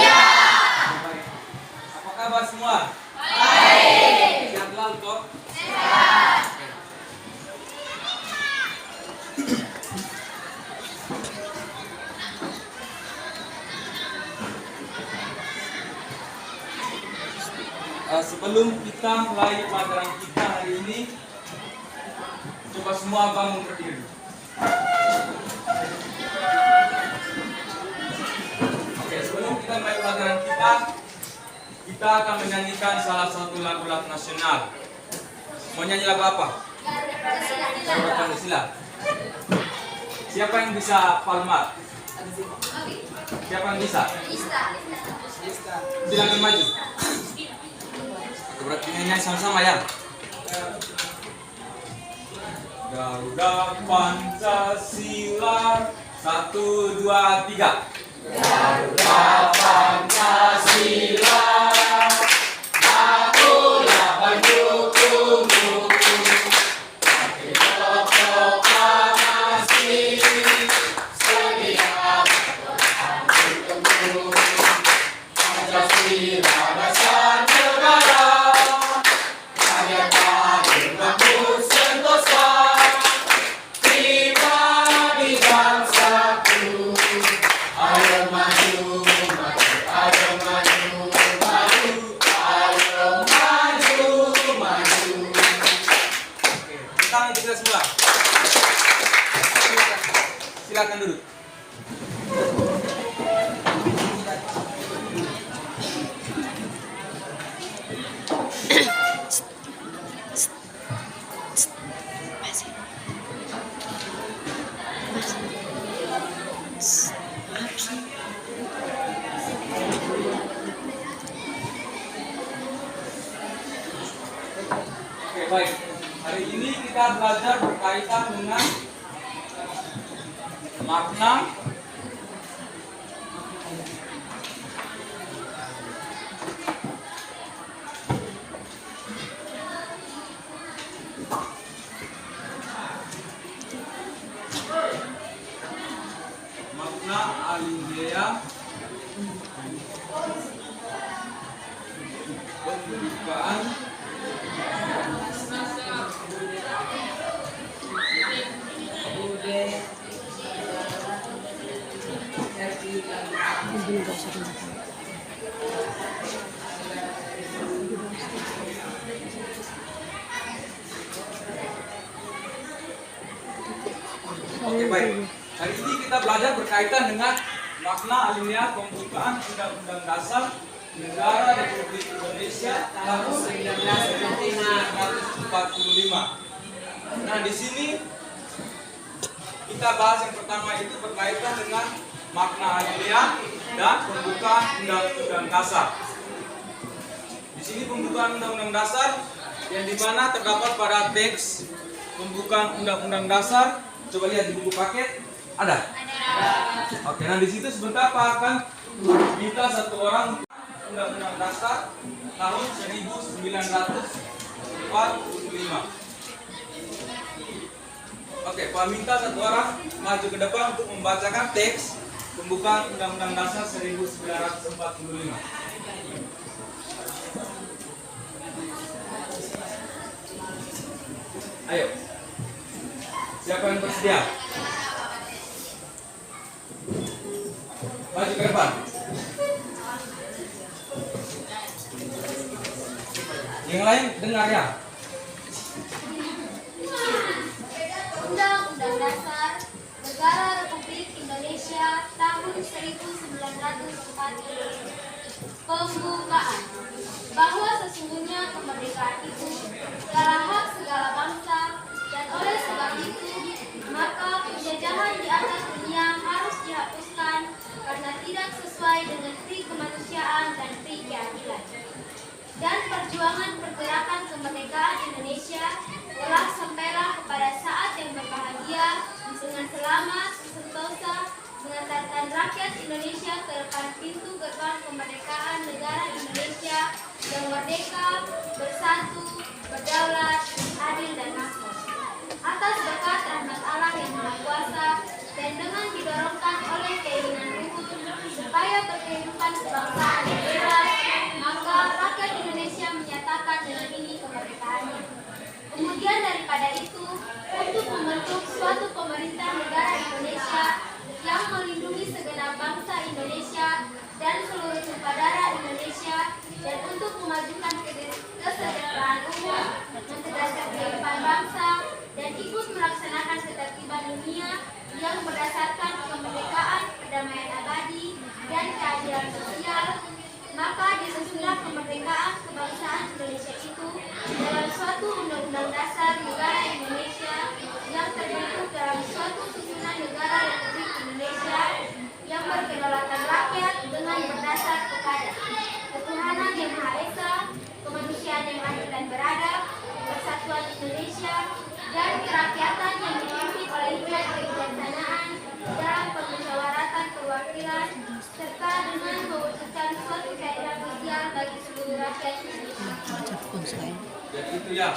Baik. Apa kabar semua? Baik. Sehat selalu toh? Sehat. Sebelum kita mulai pelajaran kita hari ini, coba semua bangun berdiri. Oke, sebelum kita mulai pelajaran kita akan menyanyikan salah satu lagu-lagu nasional. Mau nyanyi lagu apa? Garuda Pancasila. Siapa yang bisa palmat? Siapa yang bisa? Silakan maju. Berarti nyanyi sama-sama ya. Garuda Pancasila, 1, 2, 3. Garuda Pancasila, akulah pendukungmu. Kita proklamasi, sedia bertemu. Pancasila dasar negara, karya Bung Sentosa, pribadi bangsaku. Ayo maju, maju, ayo maju, maju, ayo maju, maju. Oke, tangan kita semua. Silakan duduk. Oke, baik. Hari ini kita belajar berkaitan dengan makna alinea pembukaan Oke, baik. Hari ini kita belajar berkaitan dengan makna alinea pembukaan Undang-Undang Dasar Negara Republik Indonesia tahun 1945. Nah, di sini kita bahas yang pertama itu berkaitan dengan makna alinea dan pembukaan Undang-Undang Dasar. Di sini pembukaan Undang-Undang Dasar yang dimana terdapat pada teks pembukaan Undang-Undang Dasar. Coba lihat di buku paket, ada? Oke, nah di situ sebentar Pak akan minta satu orang Undang-Undang Dasar tahun 1945. Oke, Pak minta satu orang maju ke depan untuk membacakan teks pembukaan Undang-Undang Dasar 1945. Ayo. Siapa yang bersedia? Maju ke depan. Yang lain dengar ya. Undang-Undang Dasar Negara Republik Indonesia tahun 1945. Pembukaan. Bahwa sesungguhnya kemerdekaan itu adalah hak segala bangsa, dan oleh sebab itu maka penjajahan di atas dunia harus dihapuskan karena tidak sesuai dengan pri kemanusiaan dan pri keadilan. Dan perjuangan pergerakan kemerdekaan Indonesia telah sampailah kepada saat yang berbahagia dengan selamat, sentosa, mengantarkan rakyat Indonesia ke depan pintu gerbang kemerdekaan negara Indonesia yang merdeka, bersatu, berdaulat, adil dan makmur. Atas berkat rahmat Allah yang Maha Kuasa dan dengan didorongkan oleh keinginan luhur supaya berkehidupan memajukan kebangsaan yang bebas, maka rakyat Indonesia menyatakan dengan ini kemerdekaannya. Kemudian daripada itu, untuk membentuk suatu pemerintah negara Indonesia yang melindungi segenap bangsa Indonesia dan seluruh tumpah darah Indonesia, dan untuk memajukan kesejahteraan umum, mencerdaskan kehidupan bangsa, dan ikut melaksanakan ketertiban dunia yang berdasarkan kemerdekaan, perdamaian abadi, dan keadilan sosial, maka disusunlah kemerdekaan kebangsaan Indonesia itu dalam suatu undang-undang dasar negara Indonesia yang terbentuk dalam suatu susunan negara Republik Indonesia yang berkedaulatan rakyat dengan berdasar kepada ketuhanan yang Maha Esa, kemanusiaan yang adil dan beradab, persatuan Indonesia, dan kerakyatan yang dipimpin oleh hikmat kebijaksanaan dalam permusyawaratan perwakilan, serta dengan mewujudkan suatu keadilan sosial bagi seluruh rakyat Indonesia. Jadi itu ya,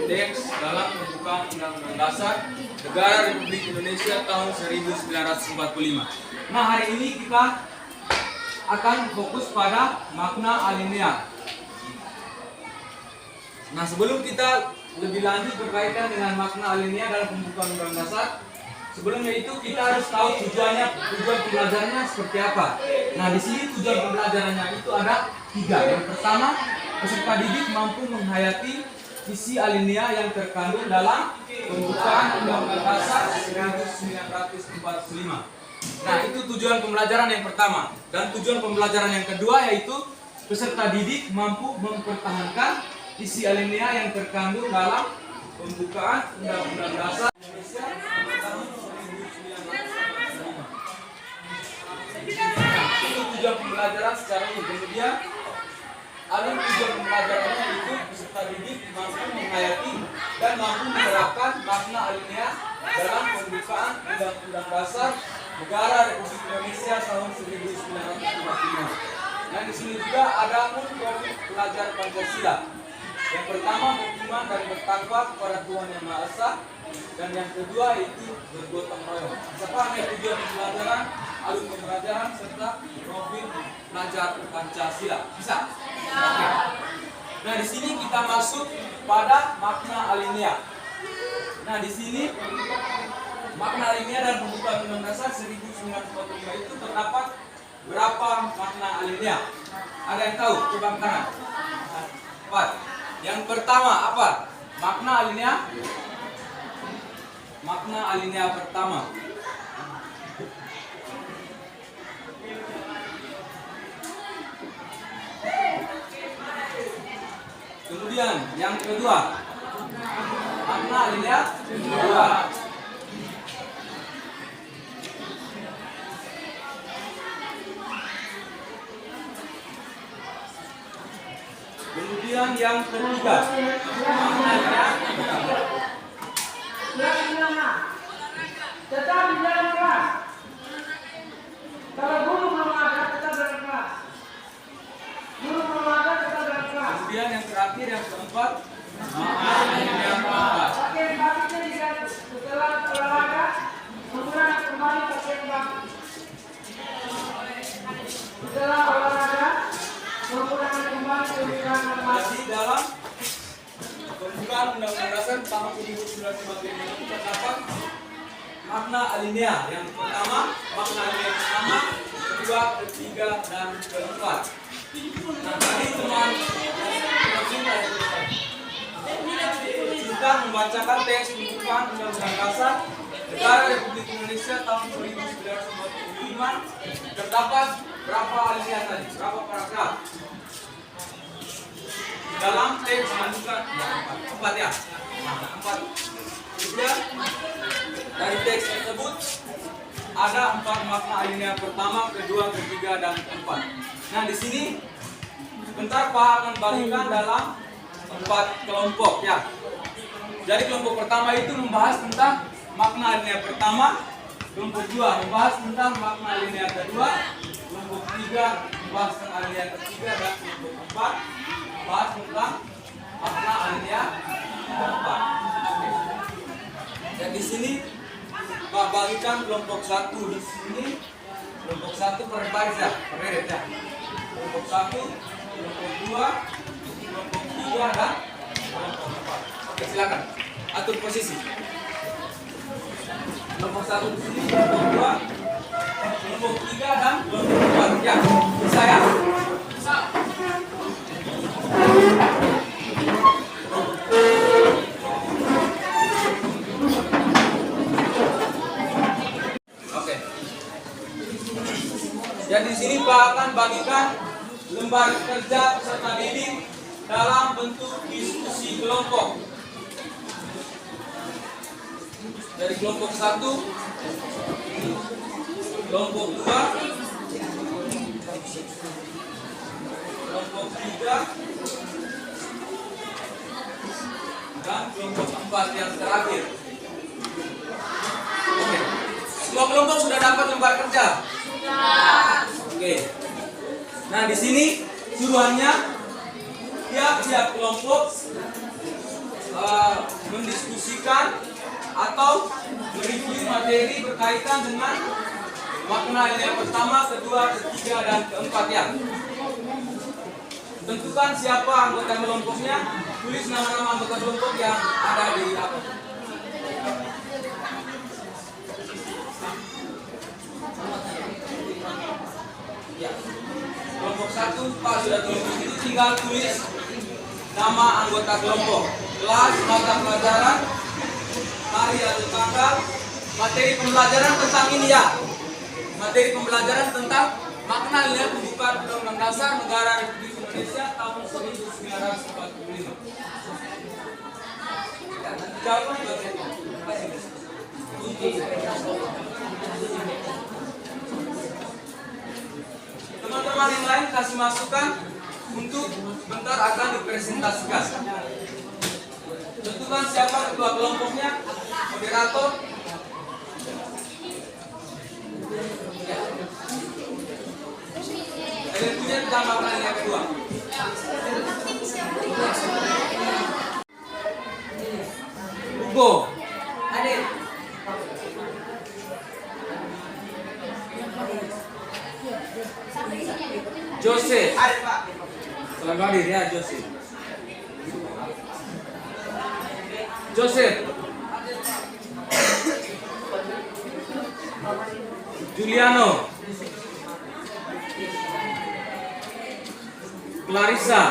teks dalam pembukaan Undang-Undang Dasar Negara Republik Indonesia tahun 1945. Nah, hari ini kita akan fokus pada makna alinea. Nah, sebelum kita lebih lanjut berkaitan dengan makna alinea dalam pembukaan Undang-Undang Dasar, sebelumnya itu kita harus tahu tujuan pembelajarannya seperti apa. Nah, di sini tujuan pembelajarannya itu ada 3. Yang pertama, peserta didik mampu menghayati isi alinea yang terkandung dalam pembukaan Undang-Undang Dasar 1945. Nah, itu tujuan pembelajaran yang pertama. Dan tujuan pembelajaran yang kedua yaitu peserta didik mampu mempertahankan isi alinea yang terkandung dalam pembukaan Undang-Undang Dasar Indonesia tahun 1945. Itu tujuan pembelajaran secara umum. Kemudian alur tujuan pembelajarannya itu peserta didik mampu menghayati dan mampu menerapkan makna alinea dalam pembukaan Undang-Undang Dasar Negara Republik Indonesia tahun 1945. Nah, di sini juga ada pokok pelajar Pancasila. Yang pertama, beriman dan bertakwa kepada Tuhan Yang Maha Esa, dan yang kedua itu bergotong royong. Siapa yang tujuan pembelajaran, alur pembelajaran serta profil pelajar Pancasila? Bisa? Oke. Nah, di sini kita masuk pada makna alinea. Nah, di sini makna alinea dan pembukaan Undang-Undang Dasar 1945 itu terdapat berapa makna alinea? Ada yang tahu? Coba angkat tangan. 4. Yang pertama apa? Makna alinea? Makna alinea pertama. Kemudian yang kedua, makna alinea kedua. Kemudian yang ketiga, makna alinea ketiga. Tetap di dalam kelas. Kalau guru belum ada, tetap dalam kelas. Guru belum ada, tetap dalam kelas. Kemudian yang terakhir, yang keempat, makna alinea keempat. Pakaian batiknya diganti setelah olahraga, menggunakan kembali pakaian batik. Setelah olahraga, menggunakan kembali pakaian batik. Jadi dalam pembukaan Undang-Undang Dasar tahun 1945 itu terdapat makna alinea. Yang pertama, makna alinea pertama, kedua, ketiga, dan keempat. Nah, tadi teman kita membacakan teks pembukaan Undang-Undang Dasar Negara Republik Indonesia tahun 1945. Terdapat berapa alinea tadi? Berapa paragraf? Dalam teks pembukaan empat ya, empat. Kemudian dari teks tersebut ada 4 makna alinea pertama, kedua, ketiga, dan keempat. Nah, di sini sebentar Pak akan bagikan dalam 4 kelompok ya. Jadi kelompok pertama itu membahas tentang makna alinea pertama, kelompok 2 membahas tentang makna alinea kedua, kelompok 3 membahas tentang alinea ketiga, dan kelompok 4 membahas tentang makna alinea keempat. Oke. Dan di sini Pak bagikan kelompok 1 di sini Kelompok 1 per baris ya, per deret ya. Kelompok 1, kelompok 2, kelompok 3 dan kelompok 4. Oke, silakan. Atur posisi. Kelompok 1 di sini, kelompok 2, kelompok 3 dan kelompok 4. Ya, saya. Oke. Dan di sini Pak akan bagikan lembar kerja peserta didik dalam bentuk diskusi kelompok. Dari kelompok 1, kelompok 2, kelompok 3, dan kelompok 4 yang terakhir. Oke. Semua kelompok sudah dapat lembar kerja? Oke. Nah, di sini suruhannya tiap-tiap kelompok mendiskusikan atau mereview materi berkaitan dengan makna yang pertama, kedua, ketiga, dan keempat ya. Tentukan siapa anggota kelompoknya, tulis nama-nama anggota kelompok yang ada di apa. Ya. Kelompok 1 Pak sudah tulis di situ, tinggal tulis nama anggota kelompok, kelas, mata pelajaran, hari atau tanggal, materi pembelajaran tentang ini ya. Materi pembelajaran tentang makna nilai pembukaan Undang-Undang Dasar Negara Republik Indonesia tahun 1945. Ya, nanti jawaban teman-teman yang lain kasih masukan untuk bentar akan dipresentasikan. Tentukan siapa ketua kelompoknya, moderator. Kalian punya tentang makna yang kedua. Hugo, Adit. Jose, selamat hadir ya Jose. Joseph, Juliano, Clarissa,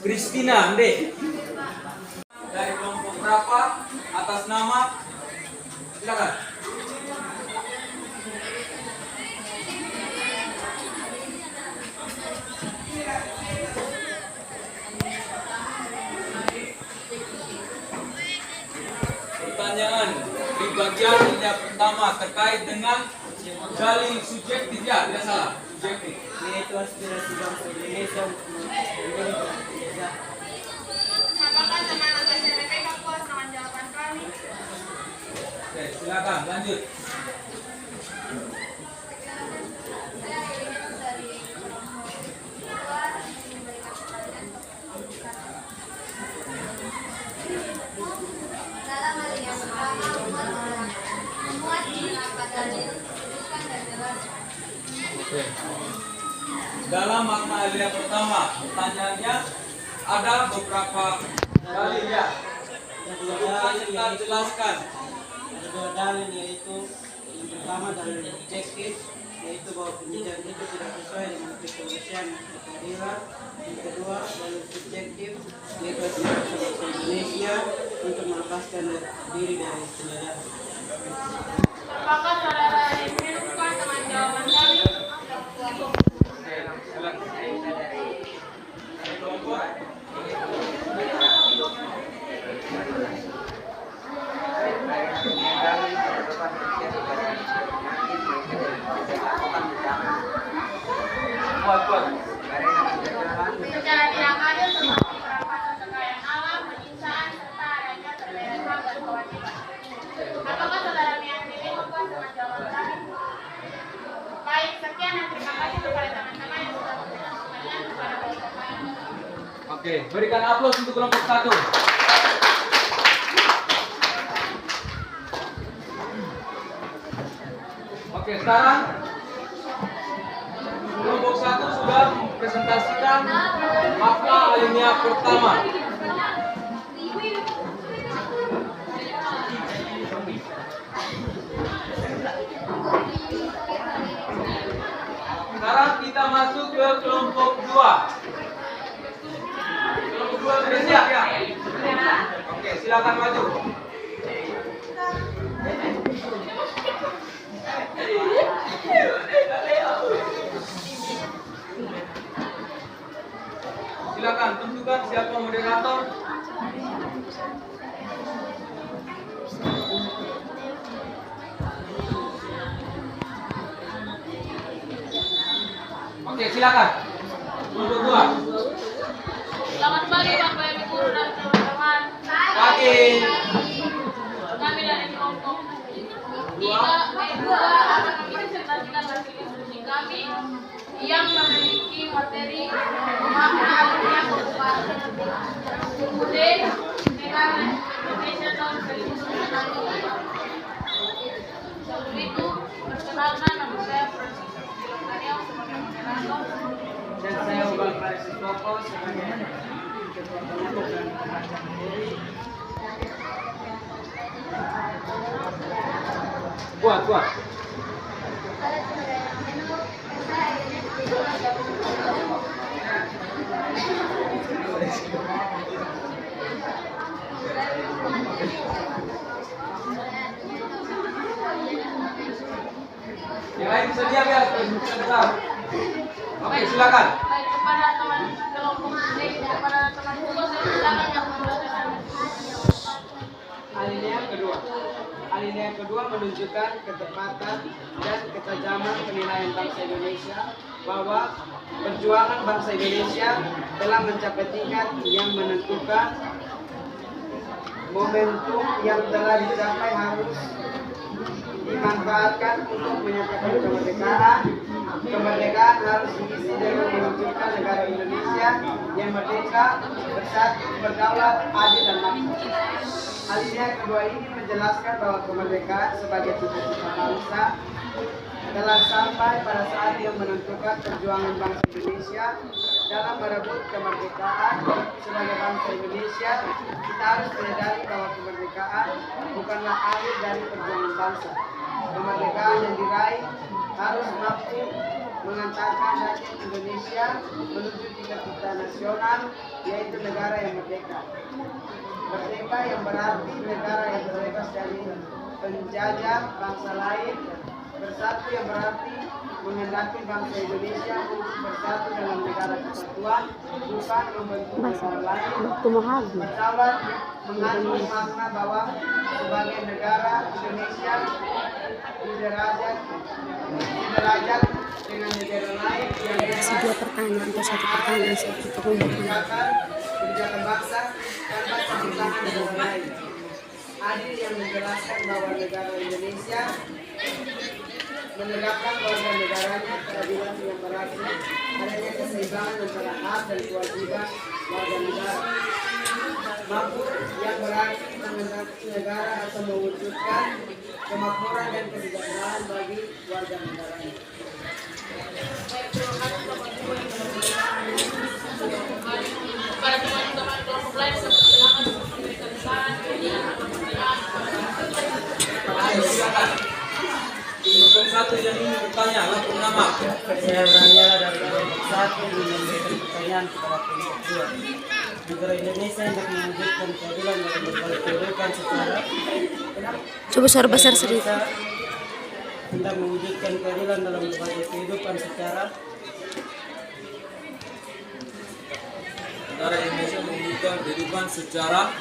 Christina, Ande. Dari kelompok berapa? Atas nama? Silakan. Pertanyaan di bagian yang pertama terkait dengan dalil subjektif ya, tidak salah, subjektif. Yaitu aspirasi bangsa Indonesia untuk Indonesia. Apakah teman-teman SMPK puas dengan jawaban kami? Oke, silakan lanjut. Dalam hal yang pertama, memuat beberapa dalil rujukan dan jelaskan. Oke. Dalam makna yang pertama, pertanyaannya ada beberapa dalil ya. Rujukan serta jelaskan. Ada dua dalil, yaitu yang pertama dalil objektif, yaitu bahwa pendidikan itu tidak sesuai dengan kemanusiaan dan keadilan. Yang kedua dalil subjektif, yaitu aspirasi bangsa Indonesia untuk melepaskan diri dari penjajahan. Apakah saudara Emil puas dengan jawaban kami? Oke, silakan. Kelompok. Kuat. Secara tidak adil seperti perampasan kekayaan alam, penyiksaan, serta adanya perbedaan hak dan kewajiban. Apakah saudara Emil puas dengan jawaban kami? Baik, sekian dan terima kasih kepada teman-teman yang sudah memberikan pertanyaan kepada kelompok kami. Oke, berikan aplaus untuk kelompok 1. Oke, sekarang kelompok 1 sudah mempresentasikan makna alinea pertama. Sekarang kita masuk ke kelompok 2. Kelompok 2 sudah siap ya? Oke, silakan maju. Silakan tentukan siapa moderator. Oke, silakan. Kelompok 2. Selamat pagi Bapak Ibu Guru dan teman-teman. Pagi. Kami dari kelompok 2 akan mempresentasikan hasil diskusi kami yang memiliki materi makna alinea keempat. Kemudian negara Indonesia tahun 1945. Sebelum itu, perkenalkan nama saya Francisco Karyaw sebagai moderator. Dan saya Ubal Faris Toko sebagai ketua kelompok dan pembaca materi. Kuat. Yang lain bisa diam ya, sebentar. Oke, silakan. Baik, kepada teman kelompok kepada teman tugas saya silakan yang membacakan. Alinea kedua menunjukkan ketepatan dan ketajaman penilaian bangsa Indonesia bahwa perjuangan bangsa Indonesia telah mencapai tingkat yang menentukan. Momentum yang telah dicapai harus dimanfaatkan untuk menyatakan kemerdekaan. Kemerdekaan harus diisi dengan mewujudkan negara Indonesia yang merdeka, bersatu, berdaulat, adil dan makmur. Alinea kedua ini menjelaskan bahwa kemerdekaan sebagai cita-cita bangsa telah sampai pada saat yang menentukan perjuangan bangsa Indonesia dalam merebut kemerdekaan. Sebagai bangsa Indonesia, kita harus menyadari bahwa kemerdekaan bukanlah akhir dari perjuangan bangsa. Kemerdekaan yang diraih harus mampu mengantarkan rakyat Indonesia menuju cita-cita nasional, yaitu negara yang merdeka. Merdeka yang berarti negara yang bebas dari penjajah bangsa lain. Bersatu yang berarti menghendaki bangsa Indonesia untuk bersatu dalam negara kesatuan, bukan membentuk negara lain. Berdaulat mengandung makna bahwa sebagai negara Indonesia sederajat dengan negara lain yang Dua pertanyaan atau satu pertanyaan satu kebijakan bangsa tanpa campur tangan negara lain. Adil yang menjelaskan bahwa negara Indonesia menegakkan warga negaranya. Keadilan yang berarti adanya keseimbangan antara hak dan kewajiban warga negara. Makmur yang berarti mengendaki negara atau mewujudkan kemakmuran dan kesejahteraan bagi warga negaranya. Para teman-teman kelompok lain silakan memberikan saran Silakan. Kelompok 1 yang ingin bertanya, lapor nama. Saya Braniala dari kelompok 1 ingin memberikan pertanyaan kepada kelompok 2. Negara Indonesia hendak mewujudkan keadilan dalam berbagai kehidupan secara coba suara besar sedikit. hendak mewujudkan keadilan dalam berbagai kehidupan secara Negara Indonesia mewujudkan kehidupan secara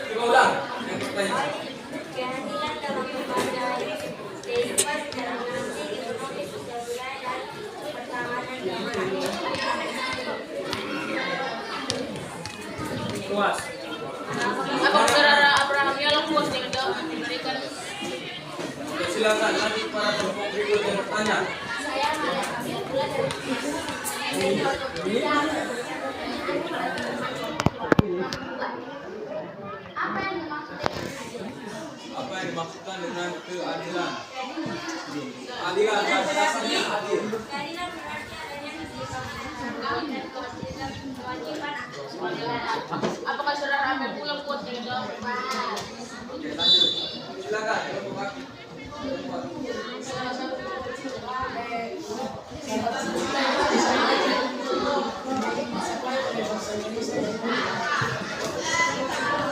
coba ulang yang pertanyaan. Keadilan dalam berbagai kehidupan secara nanti ekonomi, sosial budaya dan pertamanan yang adil. Puas. Apa saudara Abraham Yalong puas dengan jawaban yang diberikan? Silakan nanti para kelompok berikut yang bertanya. Saya Maria Kamila dari dimaksudkan dengan keadilan. Keadilan bahasa dasarnya adil. Keadilan berarti adanya keseimbangan dan kewajiban. Apakah saudara ambil pulang kuat itu? Oke, lanjut. Silakan kelompok kaki.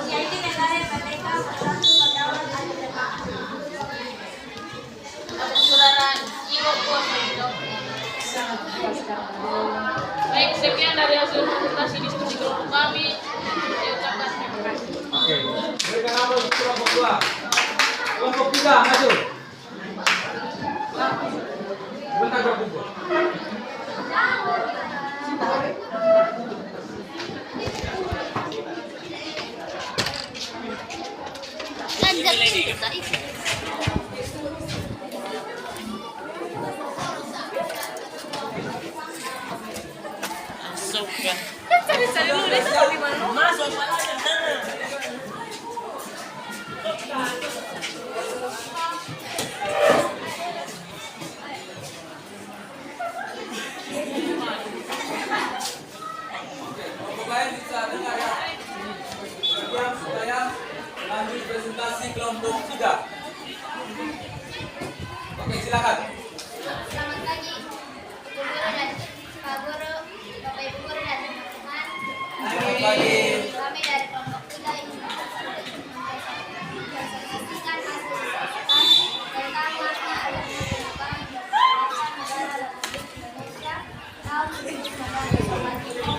Yaitu negara yang merdeka, bersatu, berdaulat, adil dan makmur. Apakah saudara Iwo kuat itu? Baik, sekian dari hasil konsultasi diskusi kelompok kami. Saya ucapkan terima kasih. Oke, berikan apa untuk kelompok 2. Kelompok 3 maju. Bentar berkumpul. Kelompok lain bisa dengar ya. Diam supaya lanjut presentasi kelompok 3. Oke, silakan. Selamat pagi, Ibu Guru dan Pak Guru, Bapak Ibu Guru dan teman-teman. Selamat pagi. Kami dari kelompok 3 ingin mempresentasikan hasil diskusi tentang makna ayat penerbangan negara Republik Indonesia tahun 1945.